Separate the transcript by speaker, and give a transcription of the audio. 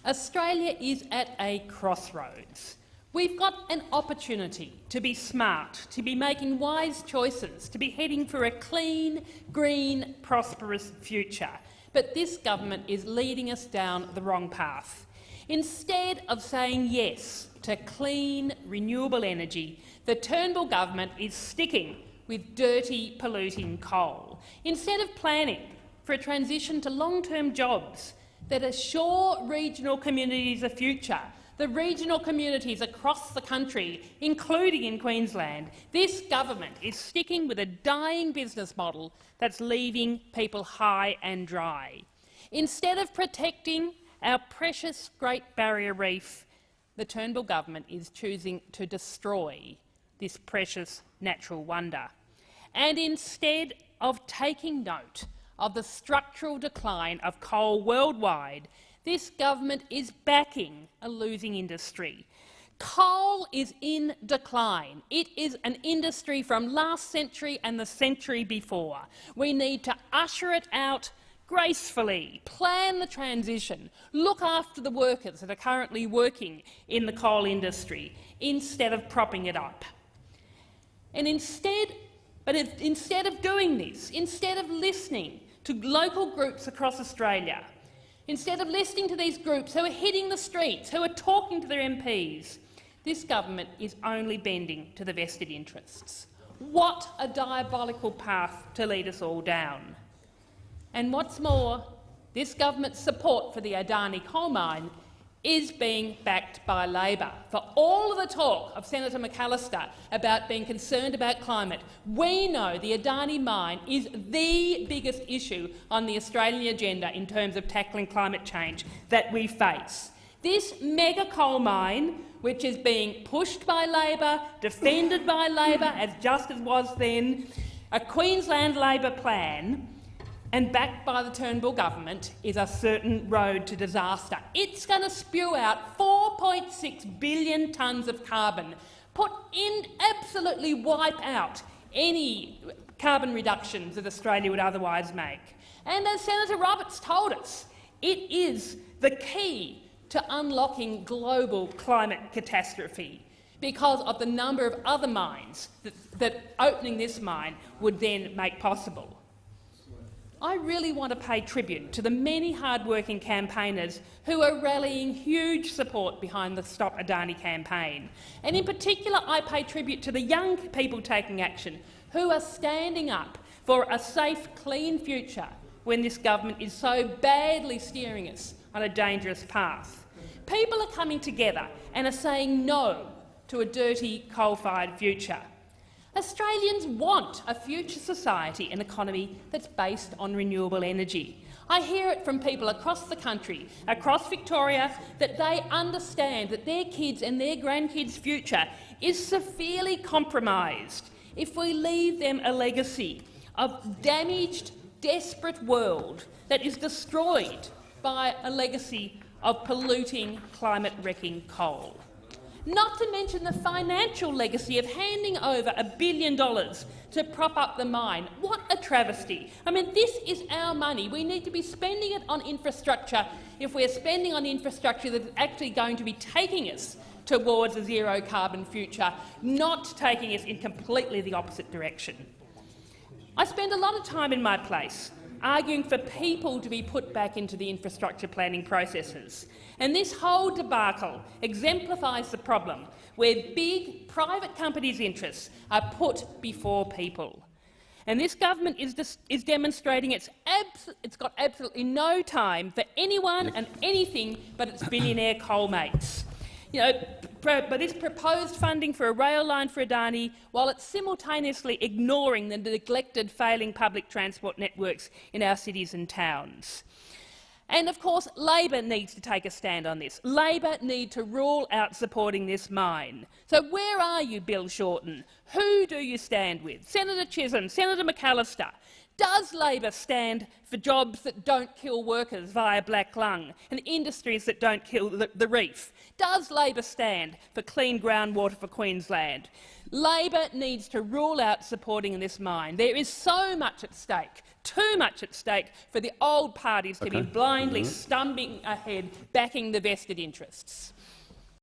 Speaker 1: Australia is at a crossroads. We've got an opportunity to be smart, to be making wise choices, to be heading for a clean, green, prosperous future. But this government is leading us down the wrong path. Instead of saying yes to clean, renewable energy, the Turnbull government is sticking with dirty, polluting coal. Instead of planning for a transition to long-term jobs that assure regional communities a future, the regional communities across the country, including in Queensland, this government is sticking with a dying business model that's leaving people high and dry. Instead of protecting our precious Great Barrier Reef, the Turnbull government is choosing to destroy this precious natural wonder. And instead of taking note of the structural decline of coal worldwide, this government is backing a losing industry. Coal is in decline. It is an industry from last century and the century before. We need to usher it out gracefully, plan the transition, look after the workers that are currently working in the coal industry, instead of propping it up. And instead of doing this, instead of listening to local groups across Australia, instead of listening to these groups who are hitting the streets, who are talking to their MPs, this government is only bending to the vested interests. What a diabolical path to lead us all down. And what's more, this government's support for the Adani coal mine is being backed by Labor. For all of the talk of Senator McAllister about being concerned about climate, we know the Adani mine is the biggest issue on the Australian agenda in terms of tackling climate change that we face. This mega coal mine, which is being pushed by Labor, defended by Labor, as just as was then, a Queensland Labor plan, and backed by the Turnbull government, is a certain road to disaster. It's going to spew out 4.6 billion tonnes of carbon, absolutely wipe out any carbon reductions that Australia would otherwise make. And as Senator Roberts told us, it is the key to unlocking global climate catastrophe because of the number of other mines that opening this mine would then make possible. I really want to pay tribute to the many hard-working campaigners who are rallying huge support behind the Stop Adani campaign. And in particular, I pay tribute to the young people taking action who are standing up for a safe, clean future when this government is so badly steering us on a dangerous path. People are coming together and are saying no to a dirty, coal-fired future. Australians want a future society and economy that's based on renewable energy. I hear it from people across the country, across Victoria, that they understand that their kids' and their grandkids' future is severely compromised if we leave them a legacy of damaged, desperate world that is destroyed by a legacy of polluting, climate-wrecking coal. Not to mention the financial legacy of handing over $1 billion to prop up the mine. What a travesty. I mean, this is our money. We need to be spending it on infrastructure if we're spending on infrastructure that is actually going to be taking us towards a zero-carbon future, not taking us in completely the opposite direction. I spend a lot of time in my place arguing for people to be put back into the infrastructure planning processes. And this whole debacle exemplifies the problem where big private companies' interests are put before people. And this government is demonstrating it's got absolutely no time for anyone and anything but its billionaire coal mates. You know, but this proposed funding for a rail line for Adani, while it's simultaneously ignoring the neglected, failing public transport networks in our cities and towns. And of course, Labor needs to take a stand on this. Labor need to rule out supporting this mine. So where are you, Bill Shorten? Who do you stand with? Senator Chisholm, Senator McAllister. Does Labor stand for jobs that don't kill workers via black lung and industries that don't kill the reef? Does Labor stand for clean groundwater for Queensland? Labor needs to rule out supporting this mine. There is so much at stake, too much at stake for the old parties to be blindly stumbling ahead, backing the vested interests.